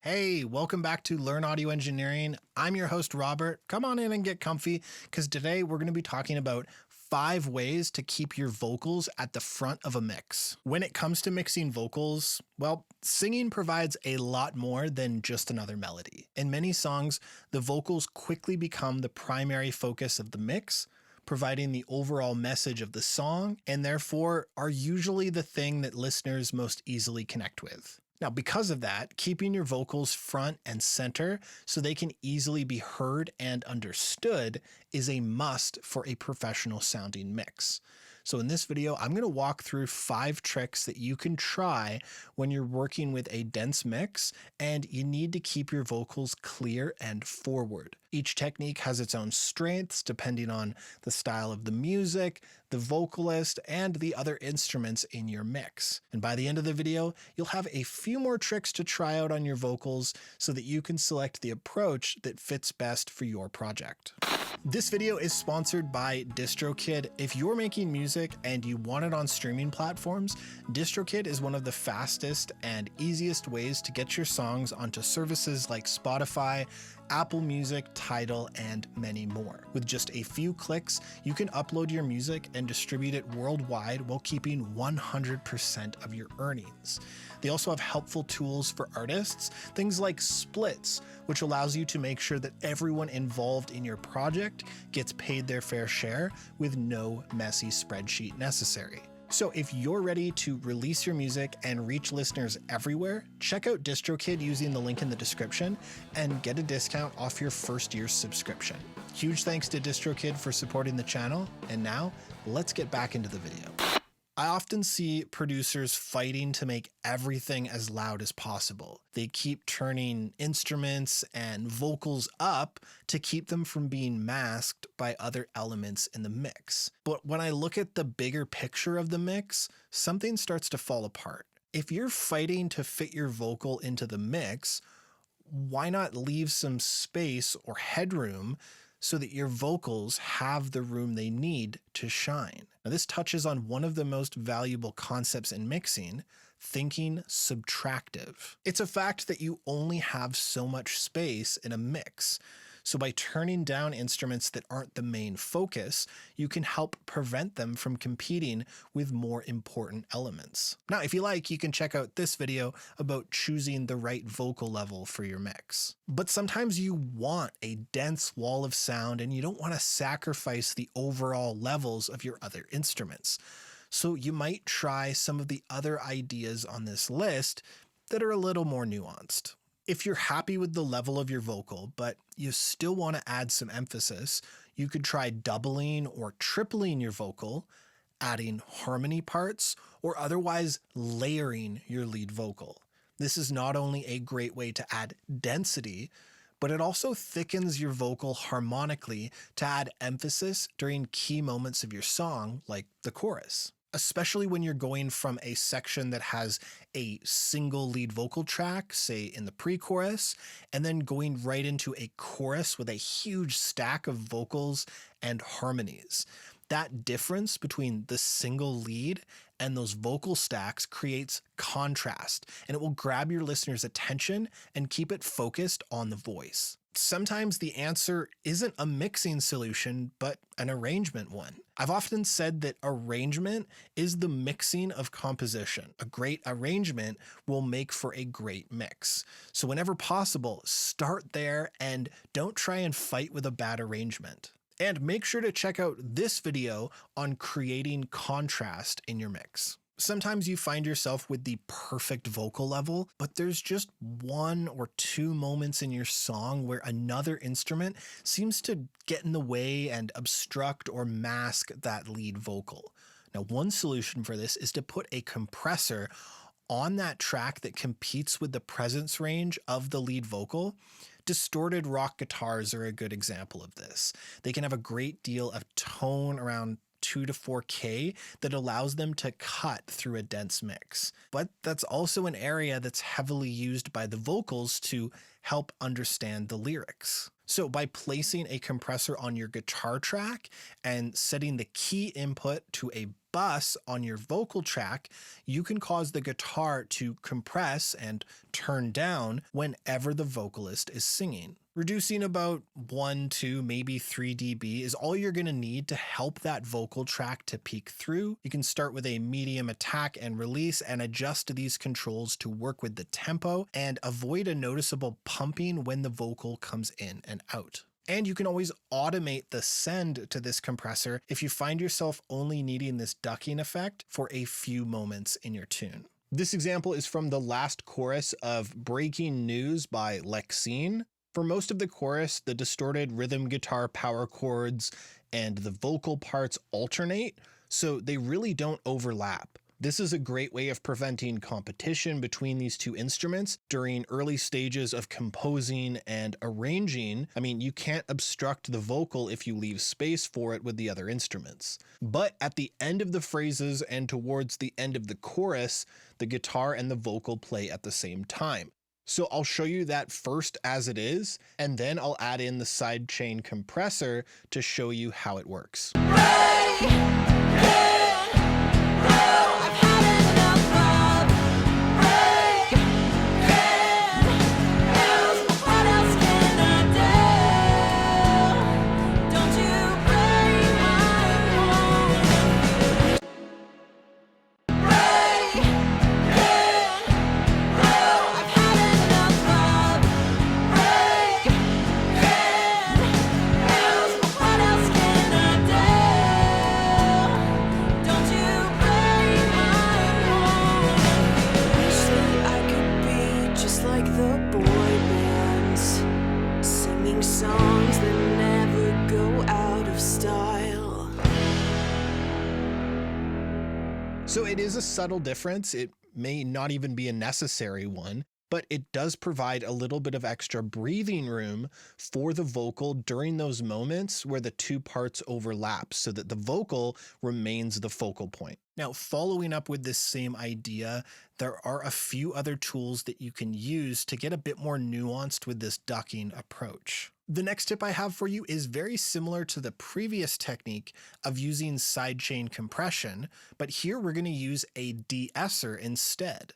Hey, welcome back to Learn Audio Engineering. I'm your host, Robert. Come on in and get comfy because today we're going to be talking about 5 ways to keep your vocals at the front of a mix. When it comes to mixing vocals, well, singing provides a lot more than just another melody. In many songs, the vocals quickly become the primary focus of the mix, providing the overall message of the song, and therefore are usually the thing that listeners most easily connect with. Now, because of that, keeping your vocals front and center so they can easily be heard and understood is a must for a professional sounding mix. So in this video, I'm going to walk through 5 tricks that you can try when you're working with a dense mix and you need to keep your vocals clear and forward. Each technique has its own strengths depending on the style of the music, the vocalist, and the other instruments in your mix. And by the end of the video, you'll have a few more tricks to try out on your vocals so that you can select the approach that fits best for your project. This video is sponsored by DistroKid. If you're making music and you want it on streaming platforms, DistroKid is one of the fastest and easiest ways to get your songs onto services like Spotify, Apple Music, Tidal, and many more. With just a few clicks, you can upload your music and distribute it worldwide while keeping 100% of your earnings. They also have helpful tools for artists, things like splits, which allows you to make sure that everyone involved in your project gets paid their fair share with no messy spreadsheet necessary. So if you're ready to release your music and reach listeners everywhere, check out DistroKid using the link in the description and get a discount off your first year's subscription. Huge thanks to DistroKid for supporting the channel, and now let's get back into the video. I often see producers fighting to make everything as loud as possible. They keep turning instruments and vocals up to keep them from being masked by other elements in the mix. But when I look at the bigger picture of the mix, something starts to fall apart. If you're fighting to fit your vocal into the mix, why not leave some space or headroom so that your vocals have the room they need to shine? Now, this touches on one of the most valuable concepts in mixing, thinking subtractive. It's a fact that you only have so much space in a mix. So by turning down instruments that aren't the main focus, you can help prevent them from competing with more important elements. Now, if you like, you can check out this video about choosing the right vocal level for your mix. But sometimes you want a dense wall of sound and you don't want to sacrifice the overall levels of your other instruments. So you might try some of the other ideas on this list that are a little more nuanced. If you're happy with the level of your vocal, but you still want to add some emphasis, you could try doubling or tripling your vocal, adding harmony parts, or otherwise layering your lead vocal. This is not only a great way to add density, but it also thickens your vocal harmonically to add emphasis during key moments of your song, like the chorus. Especially when you're going from a section that has a single lead vocal track, say in the pre-chorus, and then going right into a chorus with a huge stack of vocals and harmonies. That difference between the single lead and those vocal stacks creates contrast, and it will grab your listener's attention and keep it focused on the voice. Sometimes the answer isn't a mixing solution, but an arrangement one. I've often said that arrangement is the mixing of composition. A great arrangement will make for a great mix. So whenever possible, start there and don't try and fight with a bad arrangement. And make sure to check out this video on creating contrast in your mix. Sometimes you find yourself with the perfect vocal level, but there's just 1 or 2 moments in your song where another instrument seems to get in the way and obstruct or mask that lead vocal. Now, one solution for this is to put a compressor on that track that competes with the presence range of the lead vocal. Distorted rock guitars are a good example of this. They can have a great deal of tone around 2 to 4K that allows them to cut through a dense mix. But that's also an area that's heavily used by the vocals to help understand the lyrics. So by placing a compressor on your guitar track and setting the key input to a bus on your vocal track, you can cause the guitar to compress and turn down whenever the vocalist is singing. Reducing about 1, 2, maybe 3 dB is all you're going to need to help that vocal track to peak through. You can start with a medium attack and release and adjust these controls to work with the tempo and avoid a noticeable pumping when the vocal comes in and out. And you can always automate the send to this compressor if you find yourself only needing this ducking effect for a few moments in your tune. This example is from the last chorus of Breaking News by Lexene. For most of the chorus, the distorted rhythm guitar power chords and the vocal parts alternate, so they really don't overlap. This is a great way of preventing competition between these two instruments during early stages of composing and arranging. I mean, you can't obstruct the vocal if you leave space for it with the other instruments. But at the end of the phrases and towards the end of the chorus, the guitar and the vocal play at the same time. So I'll show you that first as it is, and then I'll add in the sidechain compressor to show you how it works. So it is a subtle difference. It may not even be a necessary one, but it does provide a little bit of extra breathing room for the vocal during those moments where the two parts overlap so that the vocal remains the focal point. Now, following up with this same idea, there are a few other tools that you can use to get a bit more nuanced with this ducking approach. The next tip I have for you is very similar to the previous technique of using sidechain compression, but here we're going to use a de-esser instead.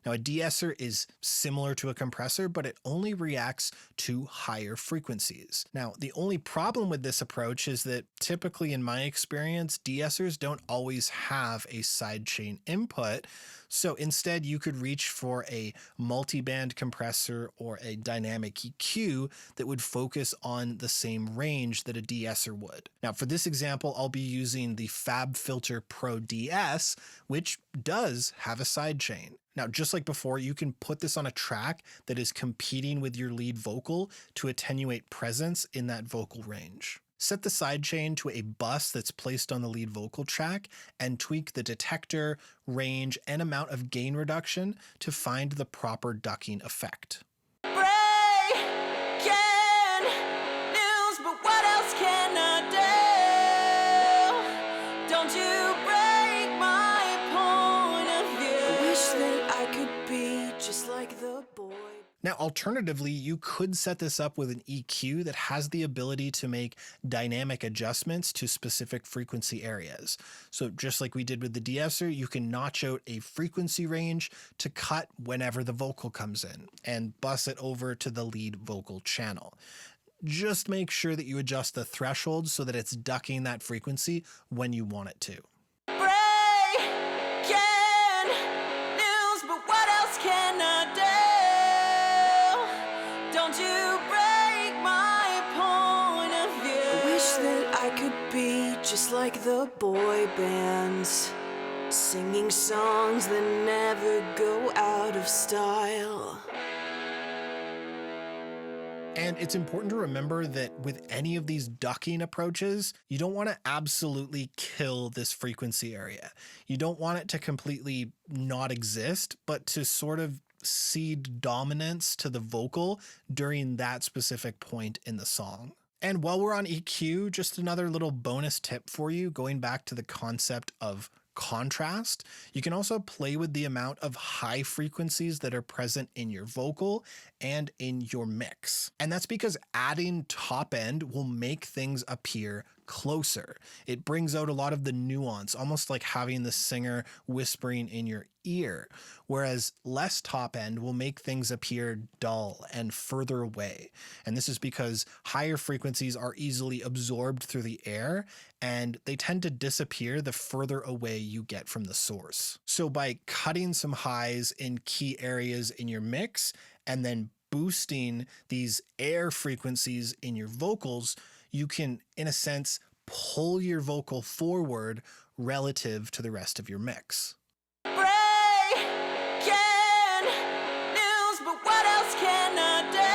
Now, a de-esser is similar to a compressor, but it only reacts to higher frequencies. Now, the only problem with this approach is that typically in my experience, de-essers don't always have a sidechain input. So instead, you could reach for a multi-band compressor or a dynamic EQ that would focus on the same range that a de-esser would. Now, for this example, I'll be using the FabFilter Pro DS, which does have a sidechain. Now, just like before, you can put this on a track that is competing with your lead vocal to attenuate presence in that vocal range. Set the sidechain to a bus that's placed on the lead vocal track and tweak the detector, range, and amount of gain reduction to find the proper ducking effect. Breaking news, but what else can I do? Don't you break my point of view. I wish that I could be just like the boy. Now, alternatively, you could set this up with an EQ that has the ability to make dynamic adjustments to specific frequency areas. So just like we did with the de-esser, you can notch out a frequency range to cut whenever the vocal comes in and bus it over to the lead vocal channel. Just make sure that you adjust the threshold so that it's ducking that frequency when you want it to. Breaking news, but what else can I do? Don't you break my point of view. I wish that I could be just like the boy bands, singing songs that never go out of style. And it's important to remember that with any of these ducking approaches, you don't want to absolutely kill this frequency area. You don't want it to completely not exist, but to sort of cede dominance to the vocal during that specific point in the song. And while we're on EQ, just another little bonus tip for you, going back to the concept of contrast, you can also play with the amount of high frequencies that are present in your vocal and in your mix. And that's because adding top end will make things appear closer. It brings out a lot of the nuance, almost like having the singer whispering in your ear, whereas less top end will make things appear dull and further away. And this is because higher frequencies are easily absorbed through the air, and they tend to disappear the further away you get from the source. So by cutting some highs in key areas in your mix and then boosting these air frequencies in your vocals, you can, in a sense, pull your vocal forward relative to the rest of your mix. Breaking news, but what else can I do?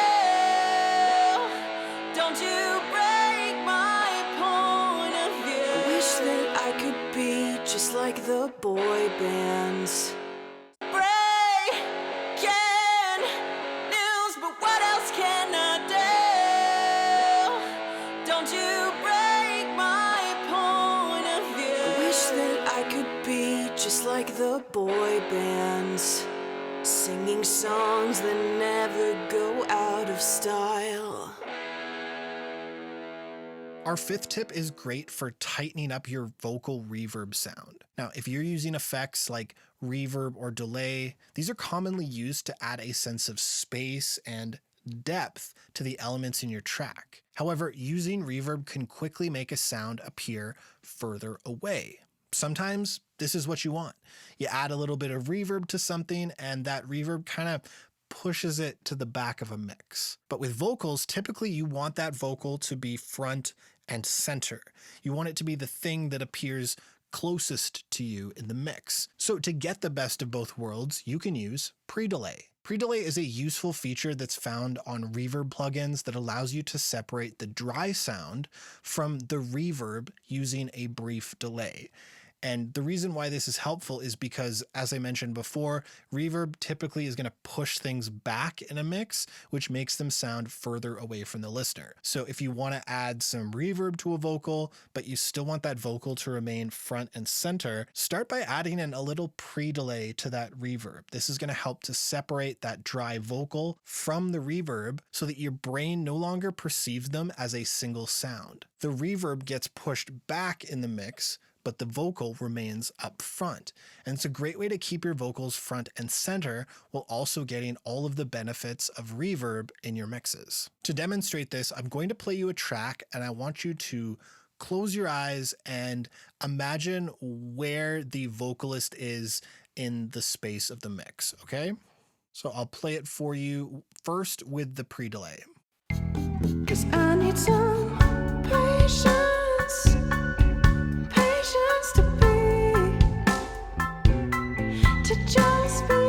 Don't you break my point of view. I wish that I could be just like the boy bands. Just like the boy bands, singing songs that never go out of style. Our fifth tip is great for tightening up your vocal reverb sound. Now, if you're using effects like reverb or delay, these are commonly used to add a sense of space and depth to the elements in your track. However, using reverb can quickly make a sound appear further away. Sometimes this is what you want. You add a little bit of reverb to something, and that reverb kind of pushes it to the back of a mix. But with vocals, typically you want that vocal to be front and center. You want it to be the thing that appears closest to you in the mix. So to get the best of both worlds, you can use pre-delay. Pre-delay is a useful feature that's found on reverb plugins that allows you to separate the dry sound from the reverb using a brief delay. And the reason why this is helpful is because, as I mentioned before, reverb typically is going to push things back in a mix, which makes them sound further away from the listener. So if you want to add some reverb to a vocal, but you still want that vocal to remain front and center, start by adding in a little pre-delay to that reverb. This is going to help to separate that dry vocal from the reverb so that your brain no longer perceives them as a single sound. The reverb gets pushed back in the mix, but the vocal remains up front. And it's a great way to keep your vocals front and center while also getting all of the benefits of reverb in your mixes. To demonstrate this, I'm going to play you a track, and I want you to close your eyes and imagine where the vocalist is in the space of the mix, okay? So I'll play it for you first with the pre-delay. 'Cause I need some patience. To just be,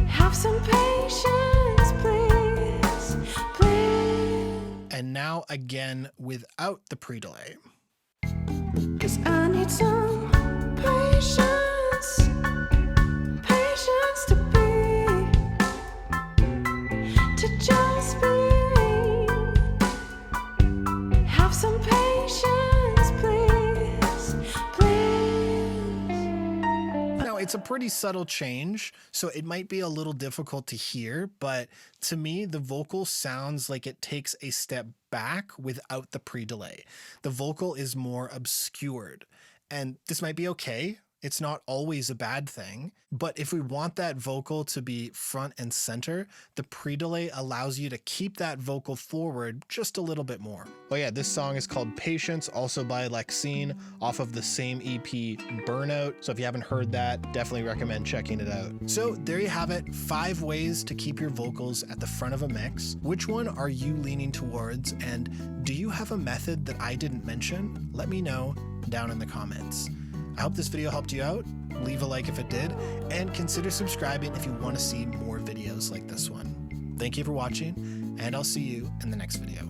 have some patience, please, please. And now again without the pre-delay. 'Cause I need some patience, patience to be, to just be, have some patience, please, please. It's a pretty subtle change, so it might be a little difficult to hear, but to me, the vocal sounds like it takes a step back without the pre-delay. The vocal is more obscured, and this might be okay. It's not always a bad thing, but if we want that vocal to be front and center, the pre-delay allows you to keep that vocal forward just a little bit more. Oh yeah, this song is called Patience, also by Lexene, off of the same EP, Burnout. So if you haven't heard that, definitely recommend checking it out. So there you have it, 5 ways to keep your vocals at the front of a mix. Which one are you leaning towards, and do you have a method that I didn't mention? Let me know down in the comments. I hope this video helped you out. Leave a like if it did, and consider subscribing if you want to see more videos like this one. Thank you for watching, and I'll see you in the next video.